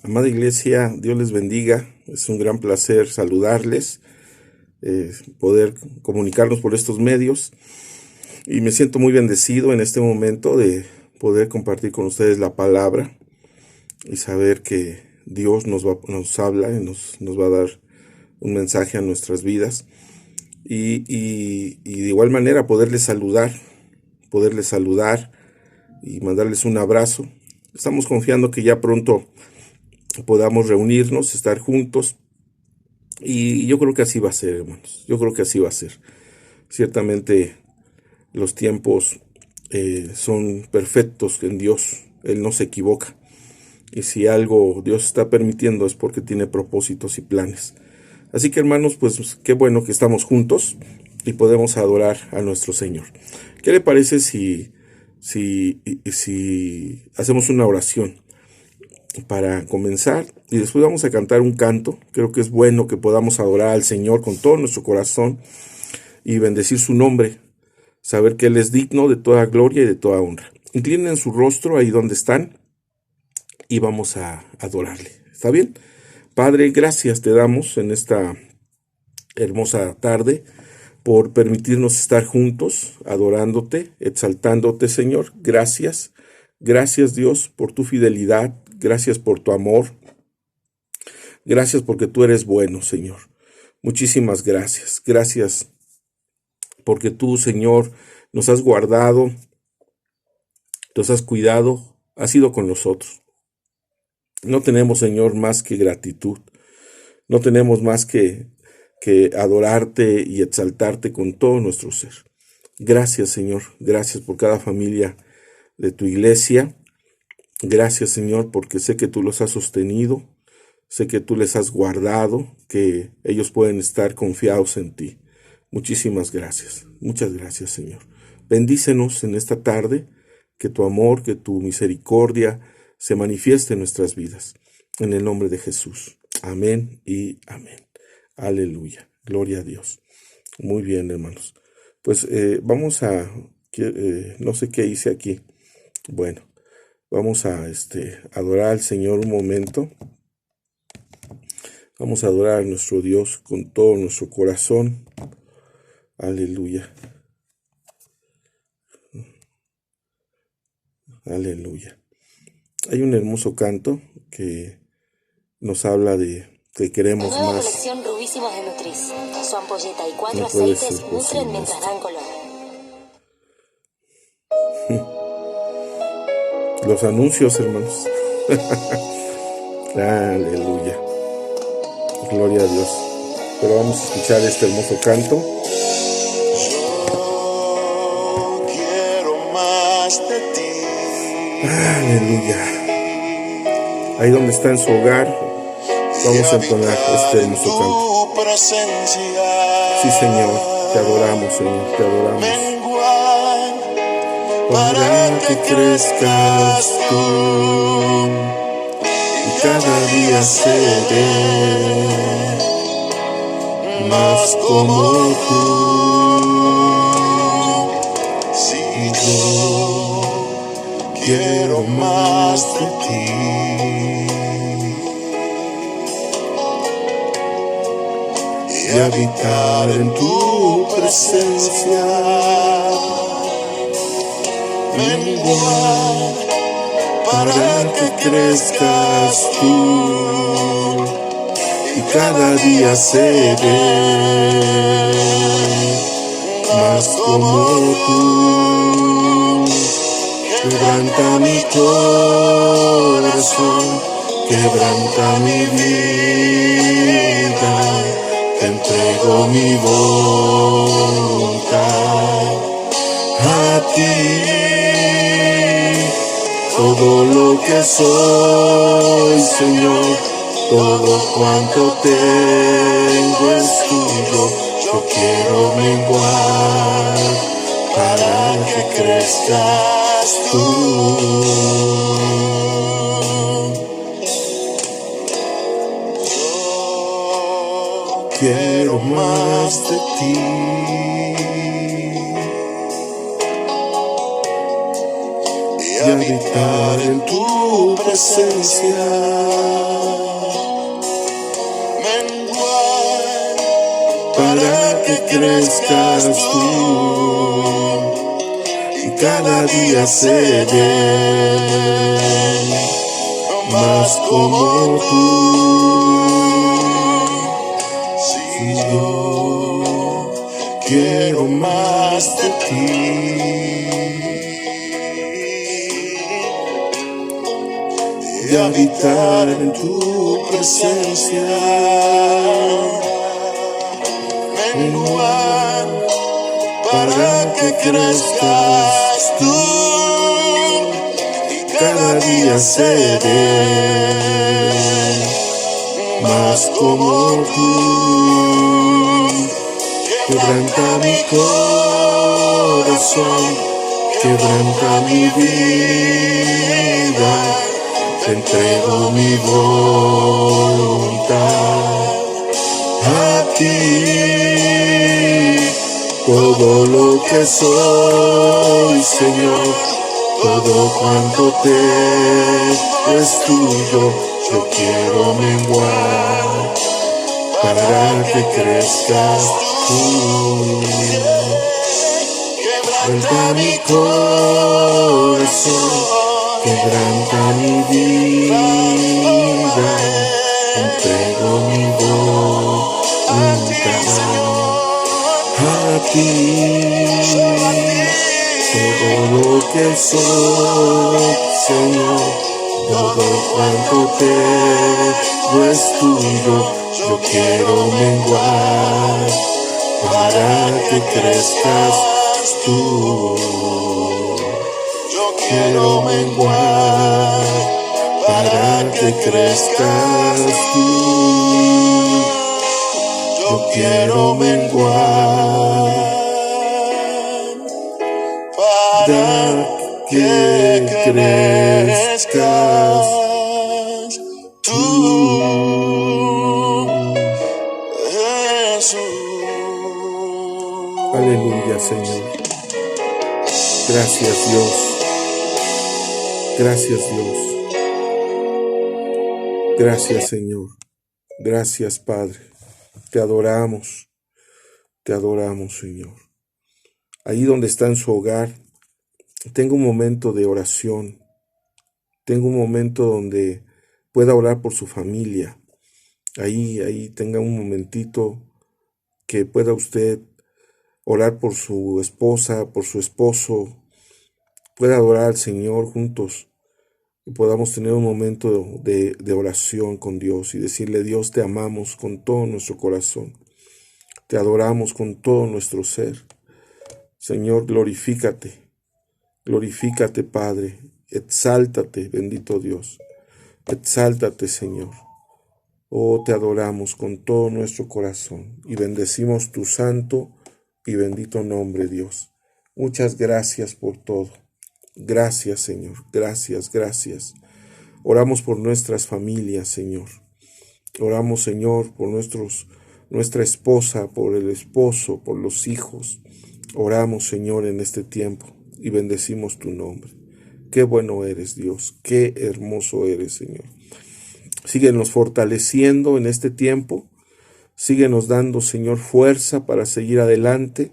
Amada iglesia, Dios les bendiga. Es un gran placer saludarles, poder comunicarnos por estos medios. Y me siento muy bendecido en este momento de poder compartir con ustedes la palabra y saber que Dios nos habla y nos va a dar un mensaje a nuestras vidas. Y de igual manera poderles saludar y mandarles un abrazo. Estamos confiando que ya pronto podamos reunirnos, estar juntos, y yo creo que así va a ser, hermanos. Yo creo que así va a ser. Ciertamente los tiempos son perfectos en Dios. Él no se equivoca, y si algo Dios está permitiendo es porque tiene propósitos y planes. Así que, hermanos, pues qué bueno que estamos juntos y podemos adorar a nuestro Señor. ¿Qué le parece si hacemos una oración para comenzar y después vamos a cantar un canto? Creo que es bueno que podamos adorar al Señor con todo nuestro corazón y bendecir su nombre, saber que Él es digno de toda gloria y de toda honra. Inclinen su rostro ahí donde están y vamos a adorarle. ¿Está bien? Padre, gracias te damos en esta hermosa tarde por permitirnos estar juntos, adorándote, exaltándote, Señor. Gracias. Gracias, Dios, por tu fidelidad. Gracias por tu amor. Gracias porque tú eres bueno, Señor. Muchísimas gracias. Gracias porque tú, Señor, nos has guardado, nos has cuidado, has sido con nosotros. No tenemos, Señor, más que gratitud. No tenemos más que adorarte y exaltarte con todo nuestro ser. Gracias, Señor. Gracias por cada familia de tu iglesia. Gracias, Señor, porque sé que tú los has sostenido. Sé que tú les has guardado, que ellos pueden estar confiados en ti. Muchísimas gracias. Muchas gracias, Señor. Bendícenos en esta tarde, que tu amor, que tu misericordia se manifieste en nuestras vidas. En el nombre de Jesús. Amén y amén. Aleluya. Gloria a Dios. Muy bien, hermanos. Pues vamos a... no sé qué hice aquí. Bueno, vamos a adorar al Señor un momento. Vamos a adorar a nuestro Dios con todo nuestro corazón. Aleluya. Aleluya. Hay un hermoso canto que nos habla de que queremos Nueva más. colección Rubísimos de Nutris. Su ampolleta y 4 No puede aceites ser nutren posible mientras dan color. Los anuncios, hermanos. Aleluya. Gloria a Dios. Pero vamos a escuchar este hermoso canto. Yo quiero más de ti. Aleluya. Ahí donde está en su hogar, vamos a entonar este hermoso canto. Sí, Señor, te adoramos, Señor, te adoramos. Para que crezcas tú, y cada día seré más como tú. Si yo quiero más de ti. Y habitar en tu presencia, menguar para que crezcas tú, y cada día seré más como tú. Quebranta mi corazón, quebranta mi vida, te entrego mi voluntad a ti. Todo lo que soy, Señor, todo cuanto tengo es tuyo. Yo quiero menguar para que crezcas tú. Yo quiero más de ti. Y habitar en tu presencia, menguar para que crezcas tú, y cada día seré más como tú. Si yo quiero más de ti, de habitar en tu presencia, menguar para que crezcas tú, y cada día seré más como tú. Quebranta mi corazón, quebranta mi vida, te entrego mi voluntad a ti. Todo lo que soy, Señor, todo cuanto tengo es tuyo. Yo quiero menguar para que crezcas tú. Quebranta mi corazón, quebranta mi vida, entrego mi voluntad a ti. Todo lo que soy, Señor, todo cuanto tengo es tuyo. Yo quiero menguar para que crezcas tú. Yo quiero menguar para que crezcas tú. Yo quiero menguar para que crezcas tú. Aleluya, Señor. Gracias, Dios. Gracias, Dios. Gracias, Señor. Gracias, Padre. Te adoramos, Señor. Ahí donde está en su hogar, tenga un momento de oración. Tenga un momento donde pueda orar por su familia. Ahí tenga un momentito que pueda usted orar por su esposa, por su esposo, pueda adorar al Señor juntos y podamos tener un momento de oración con Dios y decirle: Dios, te amamos con todo nuestro corazón, te adoramos con todo nuestro ser. Señor, glorifícate, Padre, exáltate, bendito Dios, exáltate, Señor. Oh, te adoramos con todo nuestro corazón y bendecimos tu santo y bendito nombre, Dios. Muchas gracias por todo. Gracias, Señor. Gracias. Oramos por nuestras familias, Señor. Oramos, Señor, por nuestra esposa, por el esposo, por los hijos. Oramos, Señor, en este tiempo y bendecimos tu nombre. Qué bueno eres, Dios. Qué hermoso eres, Señor. Síguenos fortaleciendo en este tiempo. Síguenos dando, Señor, fuerza para seguir adelante.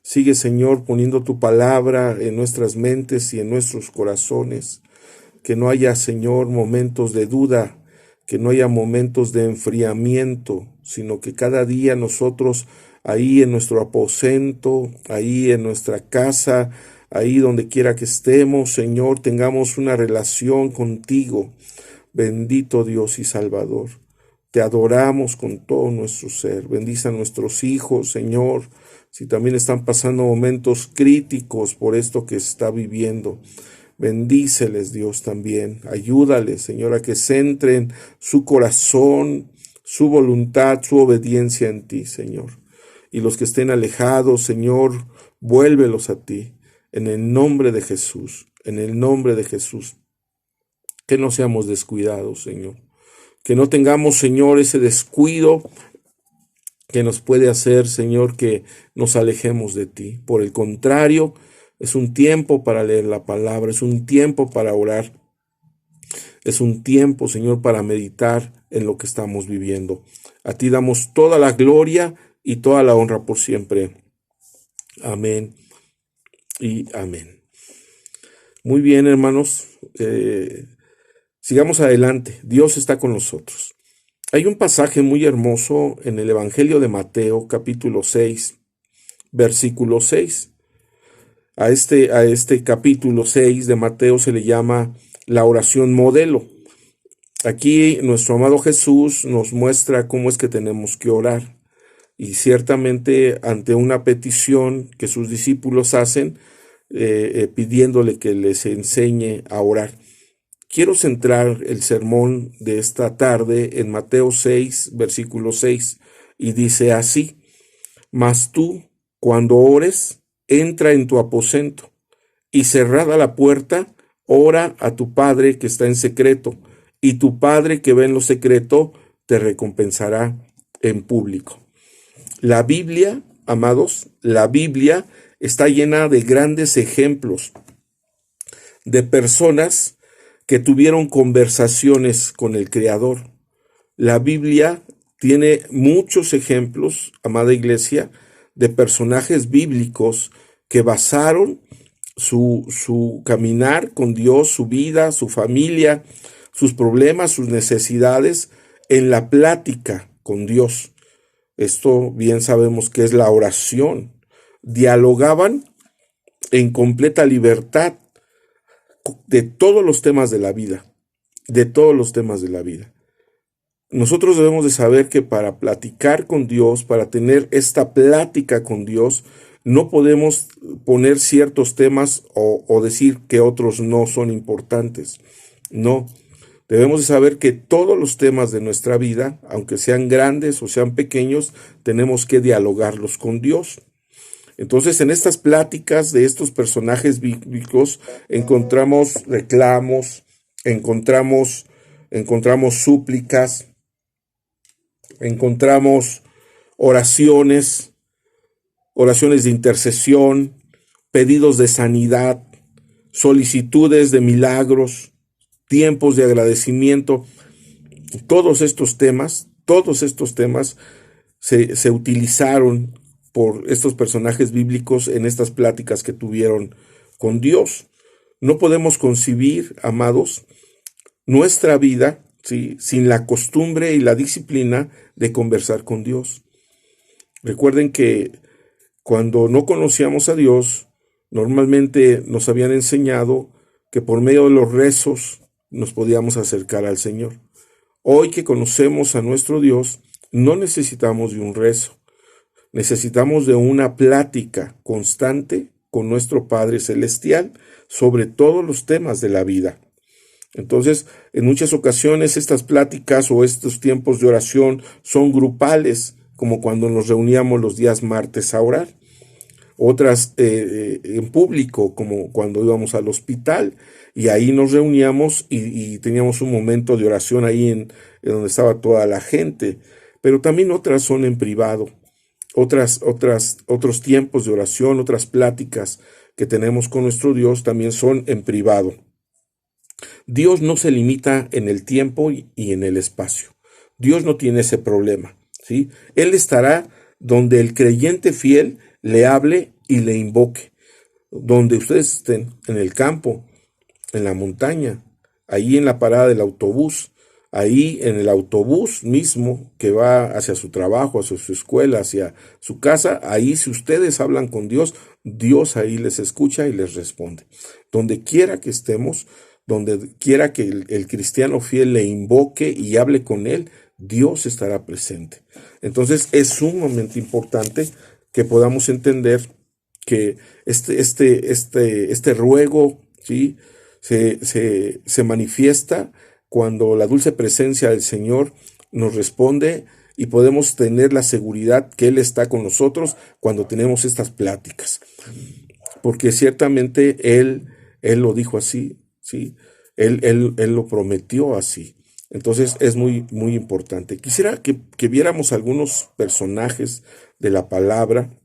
Sigue, Señor, poniendo tu palabra en nuestras mentes y en nuestros corazones. Que no haya, Señor, momentos de duda, que no haya momentos de enfriamiento, sino que cada día nosotros, ahí en nuestro aposento, ahí en nuestra casa, ahí donde quiera que estemos, Señor, tengamos una relación contigo. Bendito Dios y Salvador. Te adoramos con todo nuestro ser. Bendice a nuestros hijos, Señor, si también están pasando momentos críticos por esto que está viviendo. Bendíceles, Dios, también. Ayúdales, Señor, a que centren su corazón, su voluntad, su obediencia en ti, Señor. Y los que estén alejados, Señor, vuélvelos a ti. En el nombre de Jesús, en el nombre de Jesús. Que no seamos descuidados, Señor. Que no tengamos, Señor, ese descuido que nos puede hacer, Señor, que nos alejemos de ti. Por el contrario, es un tiempo para leer la palabra, es un tiempo para orar, Es un tiempo, Señor, para meditar en lo que estamos viviendo. A ti damos toda la gloria y toda la honra por siempre. Amén y amén. Muy bien, hermanos. Sigamos adelante. Dios está con nosotros. Hay un pasaje muy hermoso en el Evangelio de Mateo, capítulo 6, versículo 6. A este capítulo 6 de Mateo se le llama la oración modelo. Aquí nuestro amado Jesús nos muestra cómo es que tenemos que orar. Y ciertamente ante una petición que sus discípulos hacen, pidiéndole que les enseñe a orar. Quiero centrar el sermón de esta tarde en Mateo 6, versículo 6, y dice así: Mas tú, cuando ores, entra en tu aposento, y cerrada la puerta, ora a tu Padre que está en secreto, y tu Padre que ve en lo secreto te recompensará en público. La Biblia, amados, la Biblia está llena de grandes ejemplos de personas que tuvieron conversaciones con el Creador. La Biblia tiene muchos ejemplos, amada iglesia, de personajes bíblicos que basaron su caminar con Dios, su vida, su familia, sus problemas, sus necesidades, en la plática con Dios. Esto bien sabemos que es la oración. Dialogaban en completa libertad de todos los temas de la vida, de todos los temas de la vida. Nosotros debemos de saber que para platicar con Dios, para tener esta plática con Dios, no podemos poner ciertos temas o decir que otros no son importantes. No, debemos de saber que todos los temas de nuestra vida, aunque sean grandes o sean pequeños, tenemos que dialogarlos con Dios. Entonces, en estas pláticas de estos personajes bíblicos encontramos reclamos, encontramos súplicas, encontramos oraciones de intercesión, pedidos de sanidad, solicitudes de milagros, tiempos de agradecimiento. Todos estos temas se utilizaron por estos personajes bíblicos en estas pláticas que tuvieron con Dios. No podemos concebir, amados, nuestra vida, ¿sí?, sin la costumbre y la disciplina de conversar con Dios. Recuerden que cuando no conocíamos a Dios, normalmente nos habían enseñado que por medio de los rezos nos podíamos acercar al Señor. Hoy que conocemos a nuestro Dios, no necesitamos de un rezo. Necesitamos de una plática constante con nuestro Padre Celestial sobre todos los temas de la vida. Entonces, en muchas ocasiones estas pláticas o estos tiempos de oración son grupales, como cuando nos reuníamos los días martes a orar. Otras en público, como cuando íbamos al hospital, y ahí nos reuníamos y teníamos un momento de oración ahí en donde estaba toda la gente. Pero también otras son en privado. Otros tiempos de oración, otras pláticas que tenemos con nuestro Dios también son en privado. Dios no se limita en el tiempo y en el espacio. Dios no tiene ese problema, ¿sí? Él estará donde el creyente fiel le hable y le invoque. Donde ustedes estén, en el campo, en la montaña, ahí en la parada del autobús, ahí en el autobús mismo que va hacia su trabajo, hacia su escuela, hacia su casa, ahí si ustedes hablan con Dios, Dios ahí les escucha y les responde. Donde quiera que estemos, donde quiera que el cristiano fiel le invoque y hable con él, Dios estará presente. Entonces es sumamente importante que podamos entender que este ruego, ¿sí?, se manifiesta cuando la dulce presencia del Señor nos responde y podemos tener la seguridad que Él está con nosotros cuando tenemos estas pláticas. Porque ciertamente Él lo dijo así, ¿sí? Él lo prometió así. Entonces es muy, muy importante. Quisiera que viéramos algunos personajes de la palabra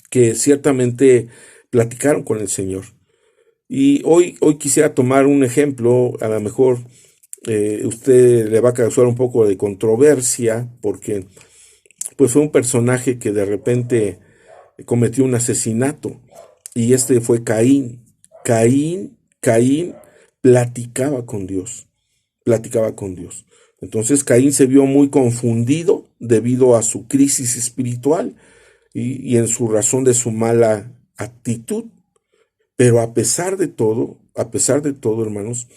que ciertamente platicaron con el Señor. Y hoy quisiera tomar un ejemplo, a lo mejor usted le va a causar un poco de controversia, porque pues fue un personaje que de repente cometió un asesinato, y este fue Caín. Caín platicaba con Dios, platicaba con Dios. Entonces Caín se vio muy confundido debido a su crisis espiritual y en su razón de su mala actitud. Pero a pesar de todo, hermanos,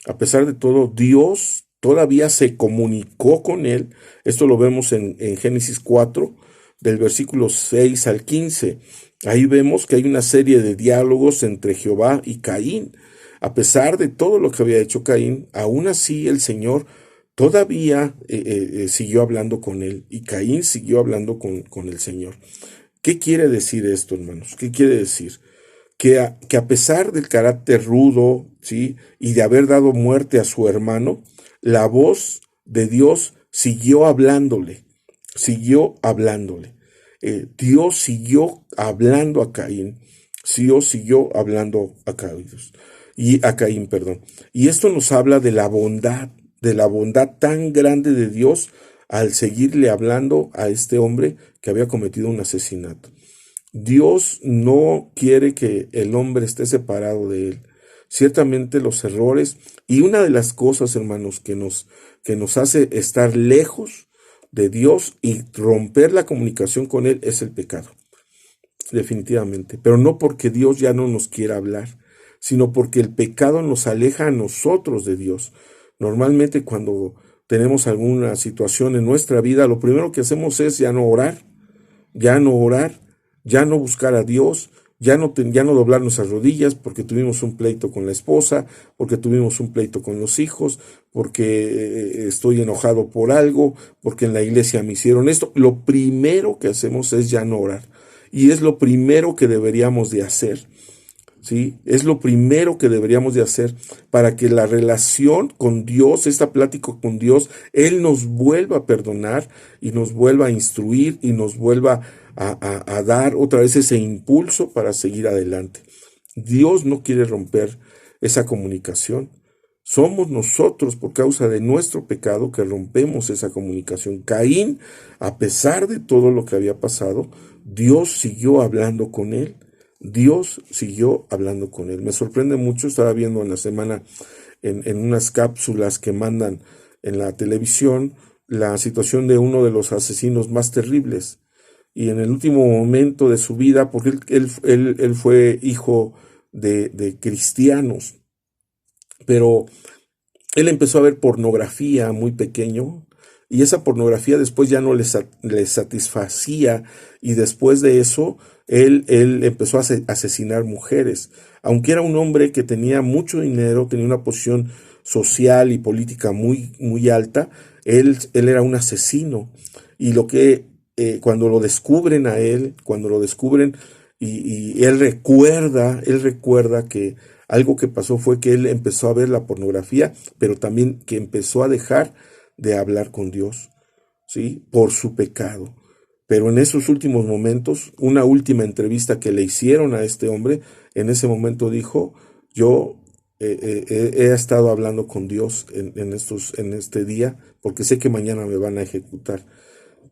a pesar de todo, Dios todavía se comunicó con él. Esto lo vemos en Génesis 4, del versículo 6 al 15. Ahí vemos que hay una serie de diálogos entre Jehová y Caín. A pesar de todo lo que había hecho Caín, aún así el Señor todavía siguió hablando con él, y Caín siguió hablando con el Señor. ¿Qué quiere decir esto, hermanos? ¿Qué quiere decir? Que a pesar del carácter rudo, ¿sí?, y de haber dado muerte a su hermano, la voz de Dios siguió hablándole, siguió hablándole. Dios siguió hablando a Caín, Dios siguió hablando a Caín, perdón. Y esto nos habla de la bondad tan grande de Dios al seguirle hablando a este hombre que había cometido un asesinato. Dios no quiere que el hombre esté separado de él. Ciertamente los errores, y una de las cosas, hermanos, que nos hace estar lejos de Dios y romper la comunicación con él, es el pecado. Definitivamente. Pero no porque Dios ya no nos quiera hablar, sino porque el pecado nos aleja a nosotros de Dios. Normalmente cuando tenemos alguna situación en nuestra vida, lo primero que hacemos es ya no orar, ya no buscar a Dios, ya no doblar nuestras rodillas porque tuvimos un pleito con la esposa, porque tuvimos un pleito con los hijos, porque estoy enojado por algo, porque en la iglesia me hicieron esto. Lo primero que hacemos es ya no orar. Y es lo primero que deberíamos de hacer, ¿sí? Es lo primero que deberíamos de hacer para que la relación con Dios, esta plática con Dios, Él nos vuelva a perdonar y nos vuelva a instruir y nos vuelva a dar otra vez ese impulso para seguir adelante. Dios no quiere romper esa comunicación. Somos nosotros, por causa de nuestro pecado, que rompemos esa comunicación. Caín, a pesar de todo lo que había pasado, Dios siguió hablando con él. Dios siguió hablando con él. Me sorprende mucho, estaba viendo en la semana en unas cápsulas que mandan en la televisión la situación de uno de los asesinos más terribles. Y en el último momento de su vida, porque él fue hijo de cristianos, pero él empezó a ver pornografía muy pequeño, y esa pornografía después ya no le satisfacía, y después de eso él empezó a asesinar mujeres. Aunque era un hombre que tenía mucho dinero, tenía una posición social y política muy, muy alta, él era un asesino. Y cuando lo descubren a él, y él recuerda que algo que pasó fue que él empezó a ver la pornografía, pero también que empezó a dejar de hablar con Dios, ¿sí?, por su pecado. Pero en esos últimos momentos, una última entrevista que le hicieron a este hombre, en ese momento dijo: yo he estado hablando con Dios en este día, porque sé que mañana me van a ejecutar,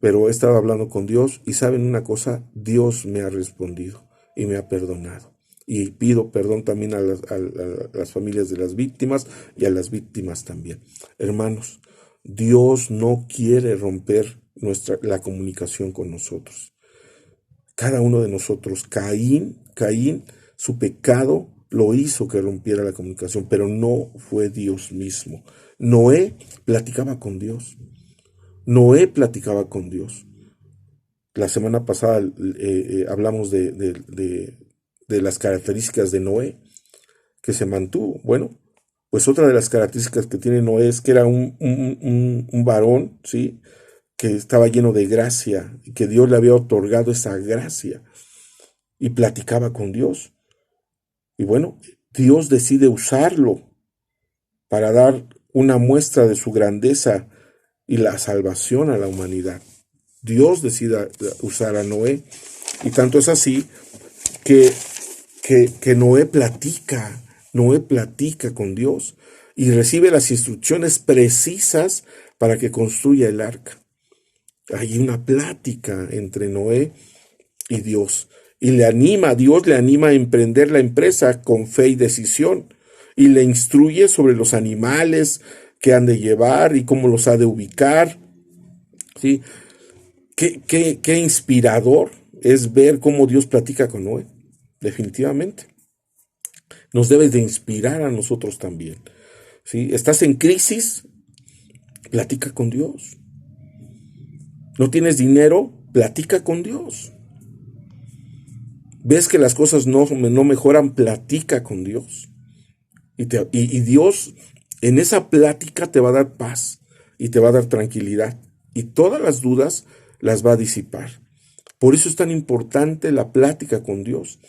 pero he estado hablando con Dios, y ¿saben una cosa? Dios me ha respondido y me ha perdonado. Y pido perdón también a las familias de las víctimas y a las víctimas también. Hermanos, Dios no quiere romper la comunicación con nosotros. Cada uno de nosotros, Caín, su pecado lo hizo que rompiera la comunicación, pero no fue Dios mismo. Noé platicaba con Dios. La semana pasada hablamos de las características de Noé, que se mantuvo. Bueno, pues otra de las características que tiene Noé es que era un varón, ¿sí?, que estaba lleno de gracia, y que Dios le había otorgado esa gracia, y platicaba con Dios. Y bueno, Dios decide usarlo para dar una muestra de su grandeza y la salvación a la humanidad. Dios decide usar a Noé, y tanto es así que Noé platica Noé platica con Dios y recibe las instrucciones precisas para que construya el arca. Hay una plática entre Noé y Dios. Y Dios le anima a emprender la empresa con fe y decisión. Y le instruye sobre los animales que han de llevar y cómo los ha de ubicar. ¿Sí? Qué inspirador es ver cómo Dios platica con Noé. Definitivamente. Nos debe de inspirar a nosotros también. ¿Sí? ¿Estás en crisis? Platica con Dios. ¿No tienes dinero? Platica con Dios. ¿Ves que las cosas no mejoran? Platica con Dios. Y Dios en esa plática te va a dar paz y te va a dar tranquilidad. Y todas las dudas las va a disipar. Por eso es tan importante la plática con Dios.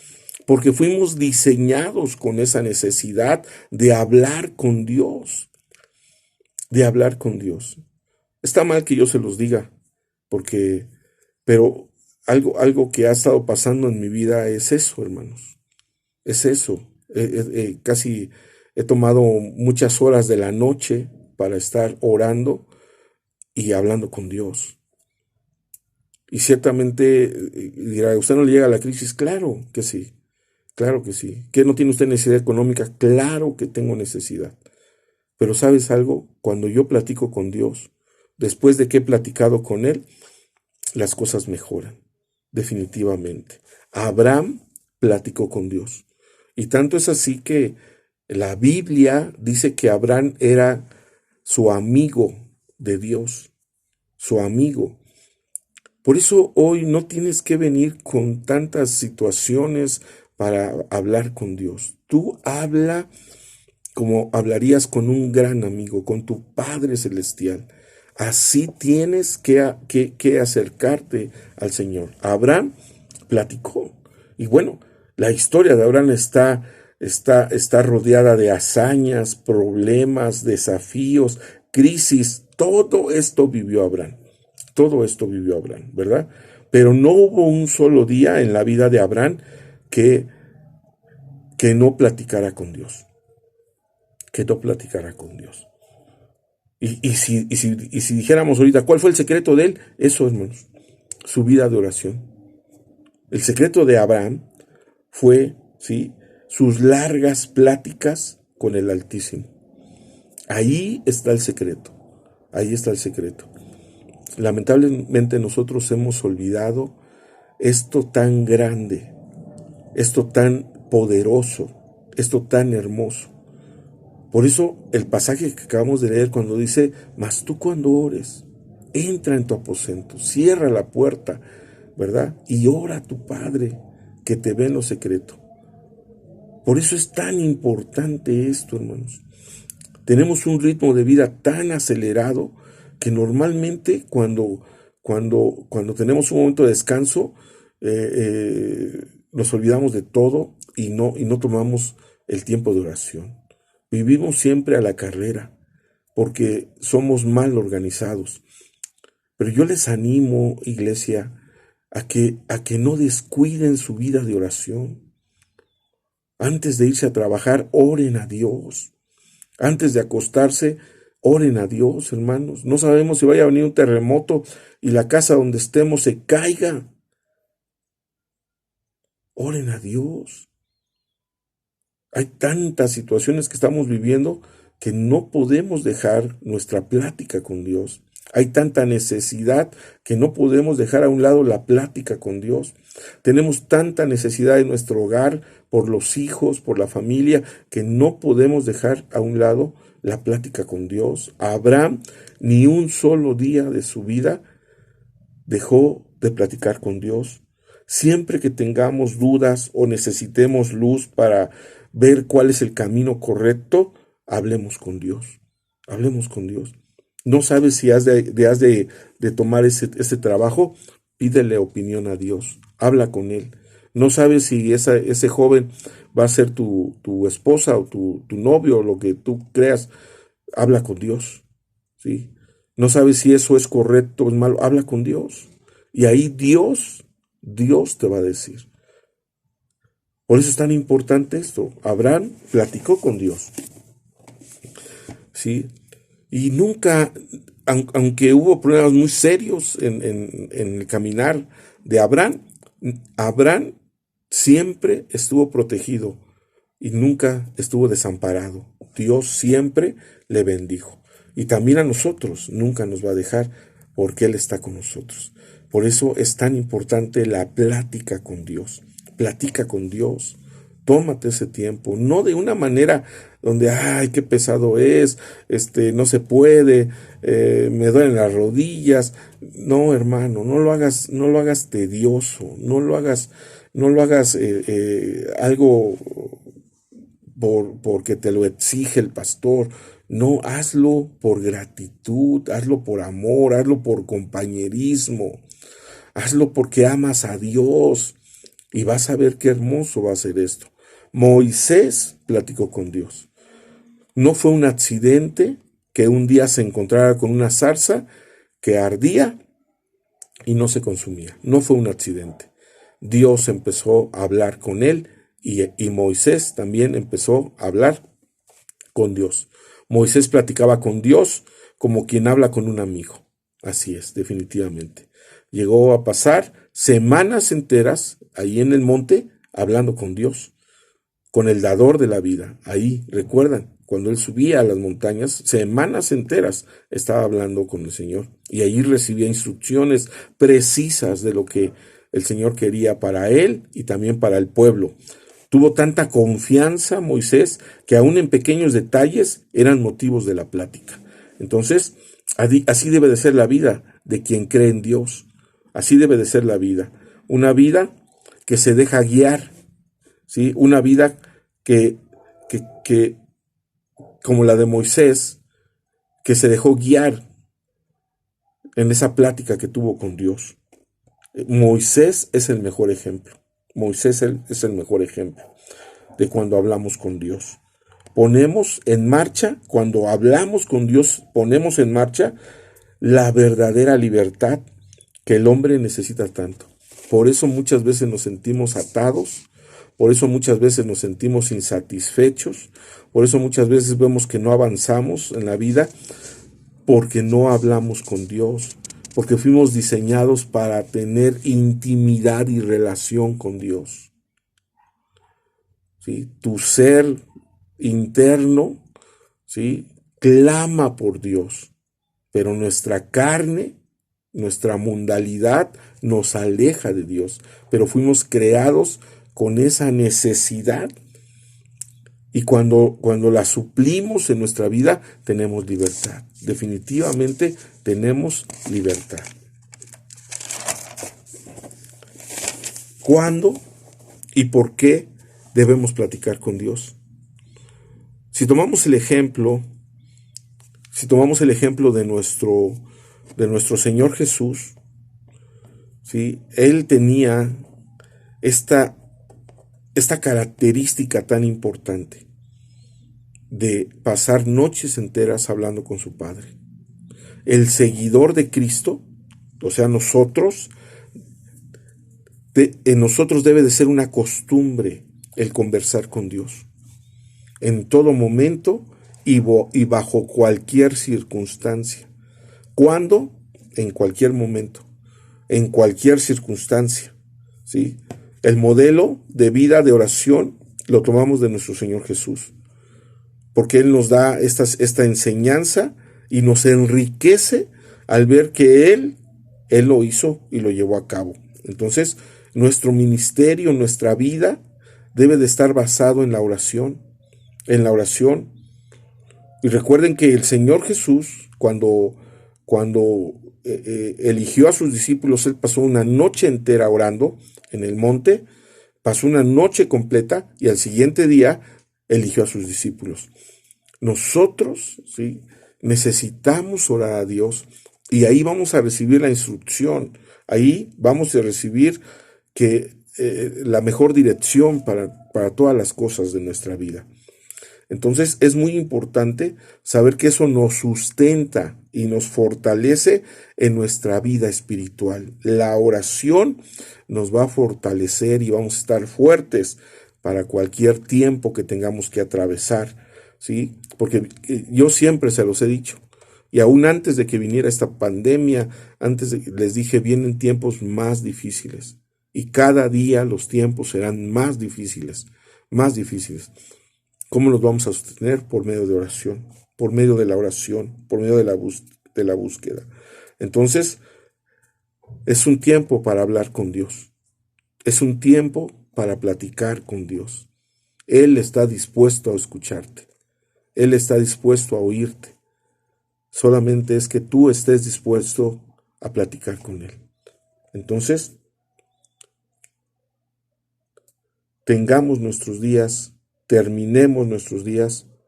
Porque fuimos diseñados con esa necesidad de hablar con Dios. De hablar con Dios. Está mal que yo se los diga, pero algo que ha estado pasando en mi vida es eso, hermanos. Es eso. Casi he tomado muchas horas de la noche para estar orando y hablando con Dios. Y ciertamente dirá, ¿usted no le llega a la crisis? Claro que sí. Claro que sí. ¿Qué no tiene usted necesidad económica? Claro que tengo necesidad. Pero ¿sabes algo? Cuando yo platico con Dios, después de que he platicado con Él, las cosas mejoran. Definitivamente. Abraham platicó con Dios. Y tanto es así que la Biblia dice que Abraham era su amigo de Dios. Su amigo. Por eso hoy no tienes que venir con tantas situaciones para hablar con Dios. Tú habla como hablarías con un gran amigo, con tu Padre Celestial. Así tienes que acercarte al Señor. Abraham platicó. Y bueno, la historia de Abraham está rodeada de hazañas, problemas, desafíos, crisis. Todo esto vivió Abraham. Todo esto vivió Abraham, ¿verdad? Pero no hubo un solo día en la vida de Abraham que no platicara con Dios. Que no platicara con Dios. Y si dijéramos ahorita, ¿cuál fue el secreto de él? Eso, hermanos, su vida de oración. El secreto de Abraham fue, ¿sí?, sus largas pláticas con el Altísimo. Ahí está el secreto. Ahí está el secreto. Lamentablemente nosotros hemos olvidado esto tan grande, esto tan poderoso, esto tan hermoso. Por eso el pasaje que acabamos de leer cuando dice, mas tú cuando ores, entra en tu aposento, cierra la puerta, ¿verdad? Y ora a tu Padre que te ve en lo secreto. Por eso es tan importante esto, hermanos. Tenemos un ritmo de vida tan acelerado que normalmente cuando tenemos un momento de descanso, nos olvidamos de todo y no tomamos el tiempo de oración. Vivimos siempre a la carrera porque somos mal organizados. Pero yo les animo, iglesia, a que no descuiden su vida de oración. Antes de irse a trabajar, oren a Dios. Antes de acostarse, oren a Dios, hermanos. No sabemos si vaya a venir un terremoto y la casa donde estemos se caiga. Oren a Dios. Hay tantas situaciones que estamos viviendo que no podemos dejar nuestra plática con Dios. Hay tanta necesidad que no podemos dejar a un lado la plática con Dios. Tenemos tanta necesidad en nuestro hogar, por los hijos, por la familia, que no podemos dejar a un lado la plática con Dios. Abraham ni un solo día de su vida dejó de platicar con Dios. Siempre que tengamos dudas o necesitemos luz para ver cuál es el camino correcto, hablemos con Dios. Hablemos con Dios. No sabes si has de tomar ese trabajo, pídele opinión a Dios. Habla con Él. No sabes si ese joven va a ser tu esposa o tu novio o lo que tú creas. Habla con Dios. ¿Sí? No sabes si eso es correcto o es malo. Habla con Dios. Y ahí Dios te va a decir. Por eso es tan importante esto. Abraham platicó con Dios, ¿sí? Y nunca, aunque hubo problemas muy serios en el caminar de Abraham, Abraham siempre estuvo protegido y nunca estuvo desamparado. Dios siempre le bendijo. Y también a nosotros nunca nos va a dejar porque Él está con nosotros. Por eso es tan importante la plática con Dios. Platica con Dios. Tómate ese tiempo, no de una manera donde, ay, qué pesado es, no se puede, me duelen las rodillas. No, hermano, no lo hagas tedioso, no lo hagas algo porque te lo exige el pastor. No, hazlo por gratitud, hazlo por amor, hazlo por compañerismo, hazlo porque amas a Dios. Y vas a ver qué hermoso va a ser esto. Moisés platicó con Dios. No fue un accidente que un día se encontrara con una zarza que ardía y no se consumía. No fue un accidente. Dios empezó a hablar con él y Moisés también empezó a hablar con Dios. Moisés platicaba con Dios como quien habla con un amigo. Así es, definitivamente. Llegó a pasar semanas enteras ahí en el monte hablando con Dios, con el dador de la vida. Ahí, recuerdan, cuando él subía a las montañas, semanas enteras estaba hablando con el Señor. Y ahí recibía instrucciones precisas de lo que el Señor quería para él y también para el pueblo. Tuvo tanta confianza Moisés que aún en pequeños detalles eran motivos de la plática. Entonces, así debe de ser la vida de quien cree en Dios. Así debe de ser la vida. Una vida que se deja guiar, ¿sí? Una vida que como la de Moisés, que se dejó guiar en esa plática que tuvo con Dios. Moisés es el mejor ejemplo. Moisés es el mejor ejemplo de cuando hablamos con Dios. Ponemos en marcha, cuando hablamos con Dios, ponemos en marcha la verdadera libertad que el hombre necesita tanto. Por eso muchas veces nos sentimos atados, por eso muchas veces nos sentimos insatisfechos, por eso muchas veces vemos que no avanzamos en la vida, porque no hablamos con Dios, porque fuimos diseñados para tener intimidad y relación con Dios. ¿Sí? Tu ser interno, ¿sí?, clama por Dios, pero nuestra carne, nuestra mundalidad nos aleja de Dios, pero fuimos creados con esa necesidad y cuando la suplimos en nuestra vida tenemos libertad. Definitivamente tenemos libertad. ¿Cuándo y por qué debemos platicar con Dios? Si tomamos el ejemplo de nuestro Señor Jesús, ¿sí?, Él tenía esta característica tan importante de pasar noches enteras hablando con su Padre. El seguidor de Cristo, o sea, en nosotros debe de ser una costumbre el conversar con Dios en todo momento y bajo cualquier circunstancia. ¿Cuándo? En cualquier momento, en cualquier circunstancia, ¿sí? El modelo de vida de oración lo tomamos de nuestro Señor Jesús, porque Él nos da esta enseñanza y nos enriquece al ver que Él lo hizo y lo llevó a cabo. Entonces, nuestro ministerio, nuestra vida debe de estar basado en la oración, Y recuerden que el Señor Jesús, cuando eligió a sus discípulos, Él pasó una noche entera orando en el monte, pasó una noche completa y al siguiente día eligió a sus discípulos. Nosotros, ¿sí?, necesitamos orar a Dios y ahí vamos a recibir la instrucción, ahí vamos a recibir la mejor dirección para todas las cosas de nuestra vida. Entonces es muy importante saber que eso nos sustenta y nos fortalece en nuestra vida espiritual. La oración nos va a fortalecer y vamos a estar fuertes para cualquier tiempo que tengamos que atravesar, ¿sí? Porque yo siempre se los he dicho, y aún antes de que viniera esta pandemia, les dije, vienen tiempos más difíciles, y cada día los tiempos serán más difíciles, más difíciles. ¿Cómo los vamos a sostener? Por medio de oración, por medio de la oración, por medio de la búsqueda. Entonces, es un tiempo para hablar con Dios. Es un tiempo para platicar con Dios. Él está dispuesto a escucharte. Él está dispuesto a oírte. Solamente es que tú estés dispuesto a platicar con Él. Entonces, terminemos nuestros días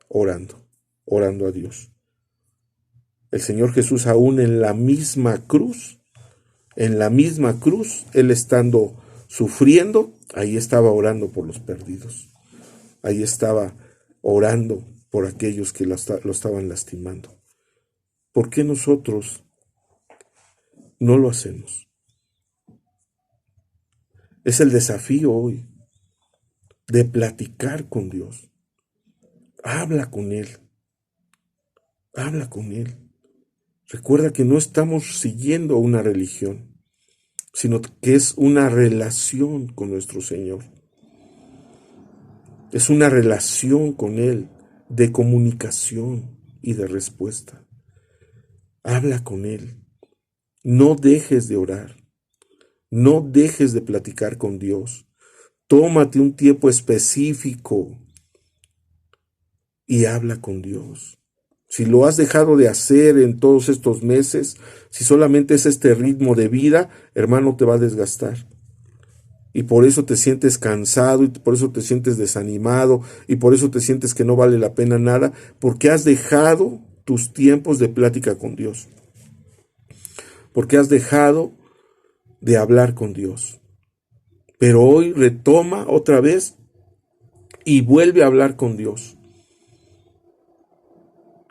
orando a Dios. El Señor Jesús, aún en la misma cruz, Él estando sufriendo, ahí estaba orando por los perdidos. Ahí estaba orando por aquellos que lo estaban lastimando. ¿Por qué nosotros no lo hacemos? Es el desafío hoy de platicar con Dios. Habla con Él. Habla con Él. Recuerda que no estamos siguiendo una religión, sino que es una relación con nuestro Señor. Es una relación con Él de comunicación y de respuesta. Habla con Él. No dejes de orar. No dejes de platicar con Dios. Tómate un tiempo específico y habla con Dios. Si lo has dejado de hacer en todos estos meses, si solamente es este ritmo de vida, hermano, te va a desgastar. Y por eso te sientes cansado, y por eso te sientes desanimado, y por eso te sientes que no vale la pena nada, porque has dejado tus tiempos de plática con Dios. Porque has dejado de hablar con Dios. Pero hoy retoma otra vez y vuelve a hablar con Dios.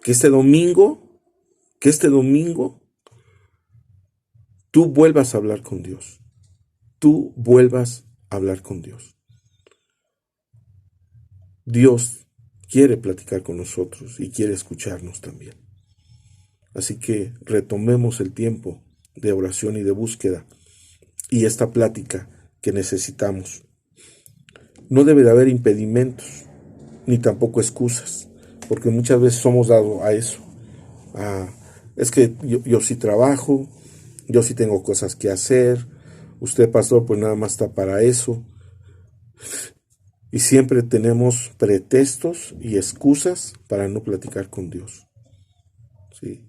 Que este domingo tú vuelvas a hablar con Dios. Tú vuelvas a hablar con Dios. Dios quiere platicar con nosotros y quiere escucharnos también. Así que retomemos el tiempo de oración y de búsqueda y esta plática que necesitamos. No debe de haber impedimentos ni tampoco excusas, porque muchas veces somos dados a eso. Es que yo sí trabajo, yo sí tengo cosas que hacer, usted, pastor, pues nada más está para eso. Y siempre tenemos pretextos y excusas para no platicar con Dios. Sí.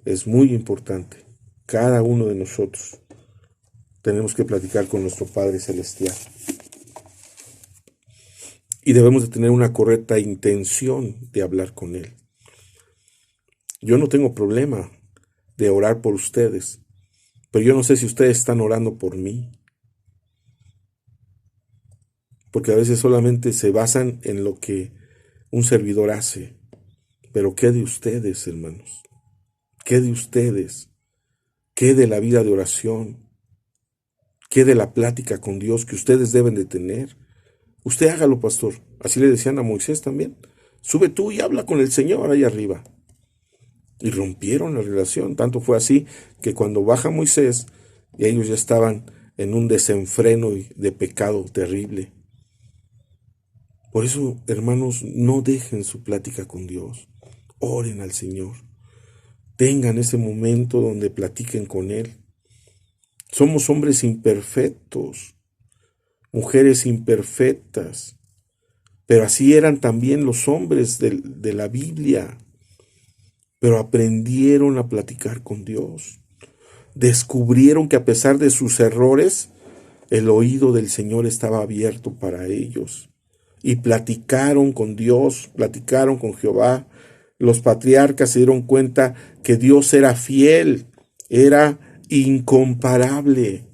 Es muy importante. Cada uno de nosotros tenemos que platicar con nuestro Padre Celestial. Y debemos de tener una correcta intención de hablar con Él. Yo no tengo problema de orar por ustedes, pero yo no sé si ustedes están orando por mí. Porque a veces solamente se basan en lo que un servidor hace. Pero ¿qué de ustedes, hermanos? ¿Qué de ustedes? ¿Qué de la vida de oración? ¿Qué de la plática con Dios que ustedes deben de tener? Usted hágalo, pastor. Así le decían a Moisés también. Sube tú y habla con el Señor ahí arriba. Y rompieron la relación. Tanto fue así que cuando baja Moisés, y ellos ya estaban en un desenfreno de pecado terrible. Por eso, hermanos, no dejen su plática con Dios. Oren al Señor. Tengan ese momento donde platiquen con Él. Somos hombres imperfectos, mujeres imperfectas, pero así eran también los hombres de la Biblia. Pero aprendieron a platicar con Dios. Descubrieron que a pesar de sus errores, el oído del Señor estaba abierto para ellos. Y platicaron con Dios, platicaron con Jehová. Los patriarcas se dieron cuenta que Dios era fiel, era incomparable.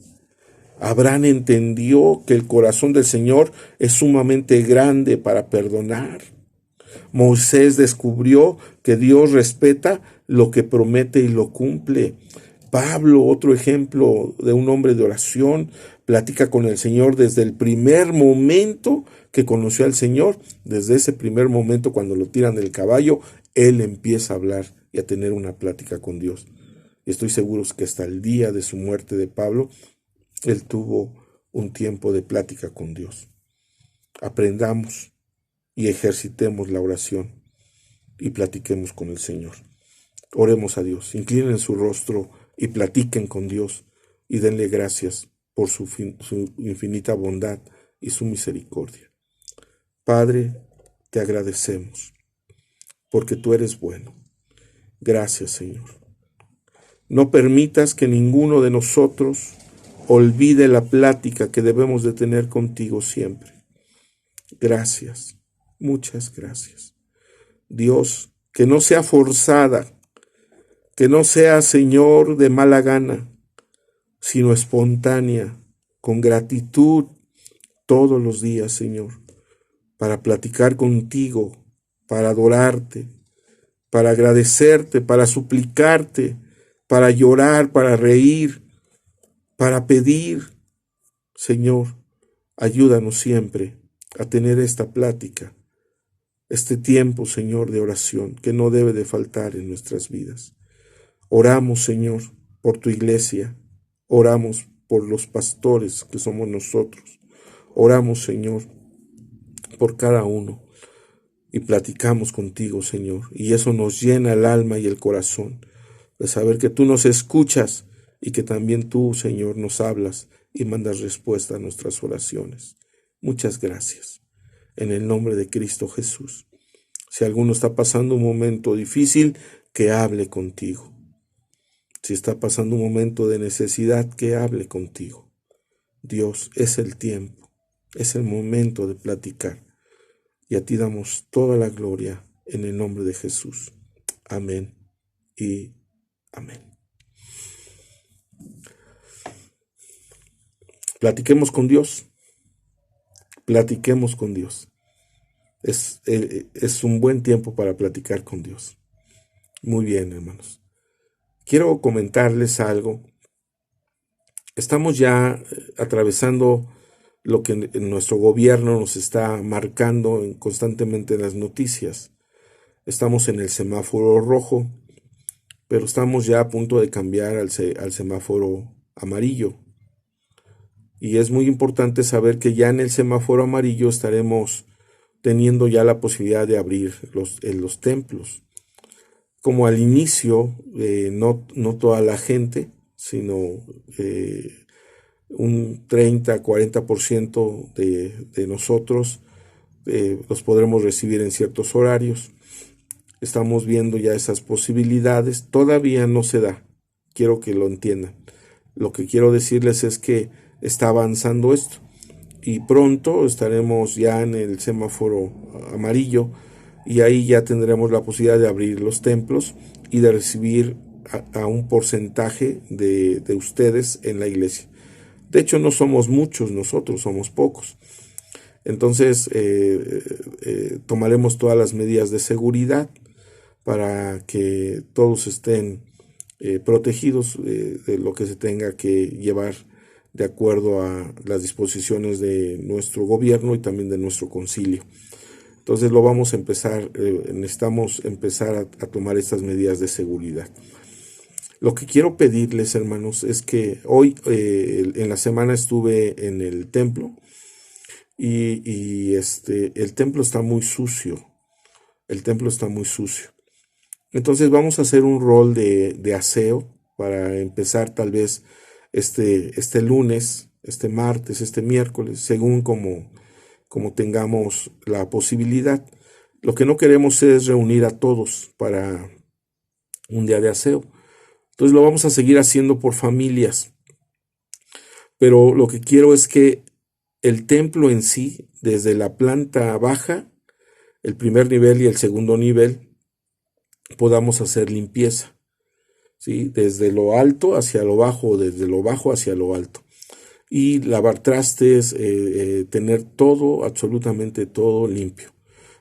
Abraham entendió que el corazón del Señor es sumamente grande para perdonar. Moisés descubrió que Dios respeta lo que promete y lo cumple. Pablo, otro ejemplo de un hombre de oración. Platica con el Señor desde el primer momento que conoció al Señor. Desde ese primer momento, cuando lo tiran del caballo, él empieza a hablar y a tener una plática con Dios. Y estoy seguro que hasta el día de su muerte de Pablo, él tuvo un tiempo de plática con Dios. Aprendamos y ejercitemos la oración y platiquemos con el Señor. Oremos a Dios, inclinen su rostro y platiquen con Dios y denle gracias por su infinita bondad y su misericordia. Padre, te agradecemos porque tú eres bueno. Gracias, Señor. No permitas que ninguno de nosotros olvide la plática que debemos de tener contigo siempre. Gracias, muchas gracias. Dios, que no sea forzada, que no sea, Señor, de mala gana, sino espontánea, con gratitud todos los días, Señor, para platicar contigo, para adorarte, para agradecerte, para suplicarte, para llorar, para reír, para pedir. Señor, ayúdanos siempre a tener esta plática, este tiempo, Señor, de oración que no debe de faltar en nuestras vidas. Oramos, Señor, por tu iglesia. Oramos por los pastores que somos nosotros. Oramos, Señor, por cada uno. Y platicamos contigo, Señor. Y eso nos llena el alma y el corazón de saber que tú nos escuchas y que también tú, Señor, nos hablas y mandas respuesta a nuestras oraciones. Muchas gracias. En el nombre de Cristo Jesús. Si alguno está pasando un momento difícil, que hable contigo. Si está pasando un momento de necesidad, que hable contigo. Dios, es el tiempo, es el momento de platicar. Y a ti damos toda la gloria en el nombre de Jesús. Amén y amén. Platiquemos con Dios. Platiquemos con Dios. Es un buen tiempo para platicar con Dios. Muy bien, hermanos. Quiero comentarles algo. Estamos ya atravesando lo que nuestro gobierno nos está marcando constantemente en las noticias. Estamos en el semáforo rojo, pero estamos ya a punto de cambiar al semáforo amarillo. Y es muy importante saber que ya en el semáforo amarillo estaremos teniendo ya la posibilidad de abrir los templos. Como al inicio, no toda la gente, sino un 30-40% de nosotros los podremos recibir en ciertos horarios. Estamos viendo ya esas posibilidades. Todavía no se da. Quiero que lo entiendan. Lo que quiero decirles es que está avanzando esto. Y pronto estaremos ya en el semáforo amarillo. Y ahí ya tendremos la posibilidad de abrir los templos y de recibir a un porcentaje de ustedes en la iglesia. De hecho, no somos muchos nosotros, somos pocos. Entonces, tomaremos todas las medidas de seguridad para que todos estén protegidos de lo que se tenga que llevar de acuerdo a las disposiciones de nuestro gobierno y también de nuestro concilio. Entonces lo vamos a empezar, necesitamos empezar a tomar estas medidas de seguridad. Lo que quiero pedirles, hermanos, es que hoy en la semana estuve en el templo y el templo está muy sucio. El templo está muy sucio. Entonces vamos a hacer un rol de aseo para empezar tal vez este lunes, este martes, este miércoles, según como tengamos la posibilidad. Lo que no queremos es reunir a todos para un día de aseo. Entonces lo vamos a seguir haciendo por familias. Pero lo que quiero es que el templo en sí, desde la planta baja, el primer nivel y el segundo nivel, podamos hacer limpieza. ¿Sí? Desde lo alto hacia lo bajo, o desde lo bajo hacia lo alto. Y lavar trastes, tener todo, absolutamente todo limpio.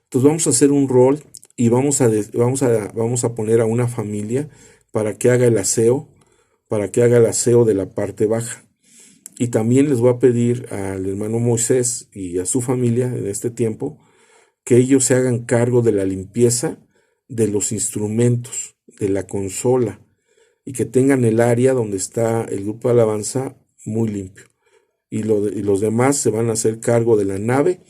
Entonces vamos a hacer un rol y vamos a poner a una familia para que haga el aseo de la parte baja. Y también les voy a pedir al hermano Moisés y a su familia en este tiempo que ellos se hagan cargo de la limpieza de los instrumentos, de la consola, y que tengan el área donde está el grupo de alabanza muy limpio. Y los demás se van a hacer cargo de la nave,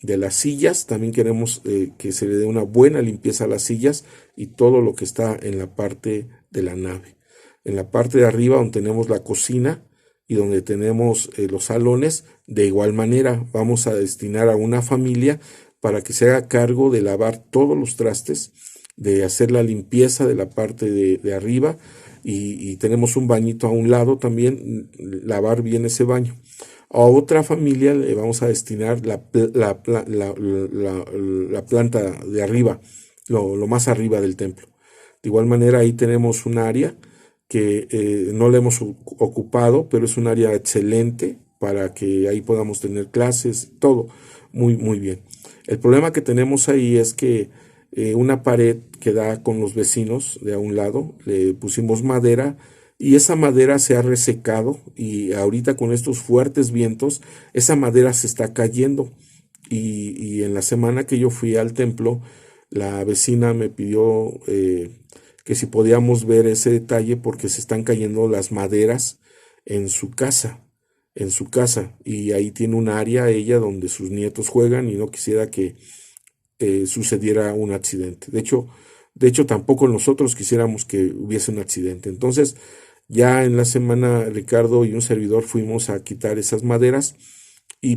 de las sillas. También queremos que se le dé una buena limpieza a las sillas y todo lo que está en la parte de la nave. En la parte de arriba donde tenemos la cocina y donde tenemos los salones, de igual manera vamos a destinar a una familia para que se haga cargo de lavar todos los trastes, de hacer la limpieza de la parte de arriba, y tenemos un bañito a un lado también, lavar bien ese baño. A otra familia le vamos a destinar la planta de arriba, lo más arriba del templo. De igual manera ahí tenemos un área que no la hemos ocupado, pero es un área excelente para que ahí podamos tener clases, todo muy, muy bien. El problema que tenemos ahí es que una pared que da con los vecinos de a un lado, le pusimos madera y esa madera se ha resecado, y ahorita con estos fuertes vientos, esa madera se está cayendo. Y en la semana que yo fui al templo, la vecina me pidió que si podíamos ver ese detalle porque se están cayendo las maderas en su casa, y ahí tiene un área ella donde sus nietos juegan y no quisiera que sucediera un accidente. De hecho, tampoco nosotros quisiéramos que hubiese un accidente. Entonces, ya en la semana, Ricardo y un servidor fuimos a quitar esas maderas,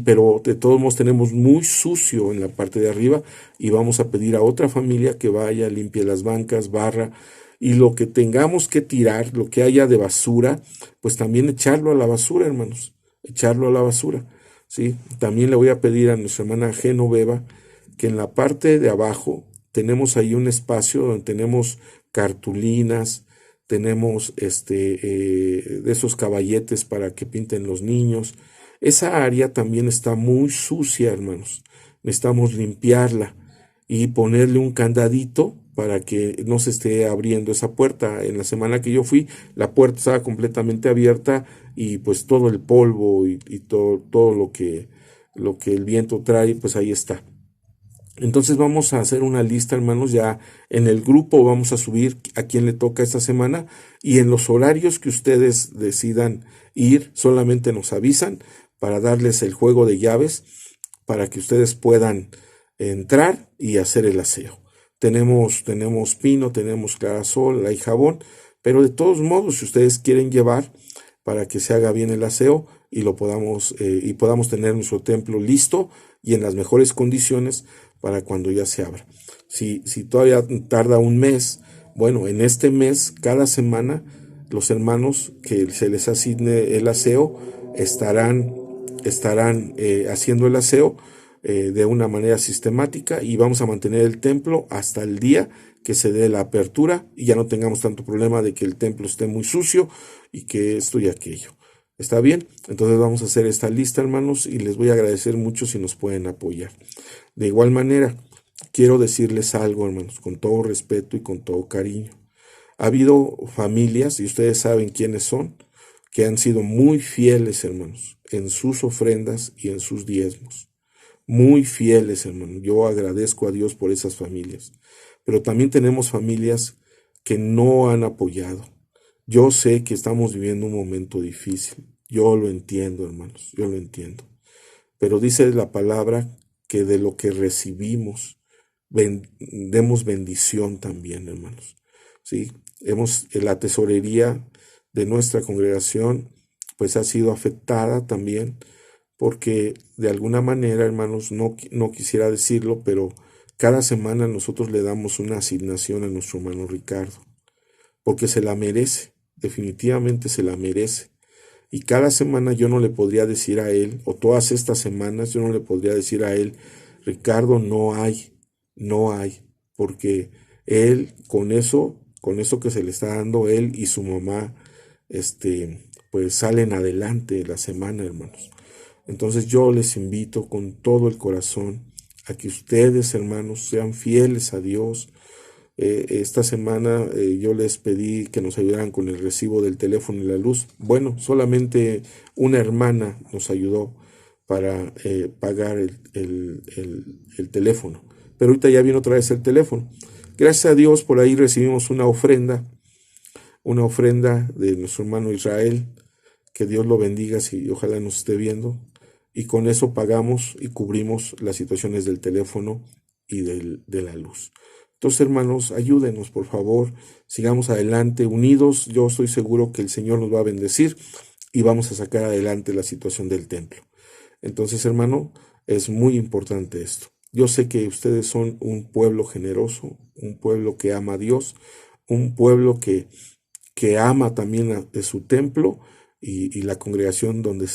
pero de todos modos tenemos muy sucio en la parte de arriba, y vamos a pedir a otra familia que vaya, limpie las bancas, barra, y lo que tengamos que tirar, lo que haya de basura, pues también echarlo a la basura, hermanos, echarlo a la basura, ¿sí? También le voy a pedir a nuestra hermana Genoveva que en la parte de abajo tenemos ahí un espacio donde tenemos cartulinas, tenemos de esos caballetes para que pinten los niños. Esa área también está muy sucia, hermanos. Necesitamos limpiarla y ponerle un candadito para que no se esté abriendo esa puerta. En la semana que yo fui, la puerta estaba completamente abierta, y pues todo el polvo y todo lo que el viento trae, pues ahí está. Entonces vamos a hacer una lista, hermanos, ya en el grupo vamos a subir a quién le toca esta semana, y en los horarios que ustedes decidan ir, solamente nos avisan para darles el juego de llaves para que ustedes puedan entrar y hacer el aseo. Tenemos pino, tenemos clarasol, hay jabón, pero de todos modos, si ustedes quieren llevar para que se haga bien el aseo y podamos tener nuestro templo listo y en las mejores condiciones para cuando ya se abra. Si todavía tarda un mes, bueno, en este mes, cada semana, los hermanos que se les asigne el aseo estarán haciendo el aseo de una manera sistemática, y vamos a mantener el templo hasta el día que se dé la apertura y ya no tengamos tanto problema de que el templo esté muy sucio y que esto y aquello. ¿Está bien? Entonces vamos a hacer esta lista, hermanos, y les voy a agradecer mucho si nos pueden apoyar. De igual manera, quiero decirles algo, hermanos, con todo respeto y con todo cariño. Ha habido familias, y ustedes saben quiénes son, que han sido muy fieles, hermanos, en sus ofrendas y en sus diezmos. Muy fieles, hermanos. Yo agradezco a Dios por esas familias. Pero también tenemos familias que no han apoyado. Yo sé que estamos viviendo un momento difícil. Yo lo entiendo, hermanos. Yo lo entiendo. Pero dice la palabra que de lo que recibimos, demos bendición también, hermanos. ¿Sí? La tesorería de nuestra congregación pues ha sido afectada también, porque de alguna manera, hermanos, no quisiera decirlo, pero cada semana nosotros le damos una asignación a nuestro hermano Ricardo, porque se la merece, definitivamente se la merece. Y cada semana yo no le podría decir a él, o todas estas semanas yo no le podría decir a él, Ricardo, no hay, porque él con eso que se le está dando, él y su mamá, pues salen adelante la semana, hermanos. Entonces yo les invito con todo el corazón a que ustedes, hermanos, sean fieles a Dios, Esta semana yo les pedí que nos ayudaran con el recibo del teléfono y la luz. Bueno, solamente una hermana nos ayudó para pagar el teléfono. Pero ahorita ya viene otra vez el teléfono. Gracias a Dios, por ahí recibimos una ofrenda de nuestro hermano Israel. Que Dios lo bendiga, si ojalá nos esté viendo. Y con eso pagamos y cubrimos las situaciones del teléfono y de la luz. Entonces, hermanos, ayúdenos, por favor. Sigamos adelante, unidos. Yo estoy seguro que el Señor nos va a bendecir y vamos a sacar adelante la situación del templo. Entonces, hermano, es muy importante esto. Yo sé que ustedes son un pueblo generoso, un pueblo que ama a Dios, un pueblo que ama también de su templo y la congregación donde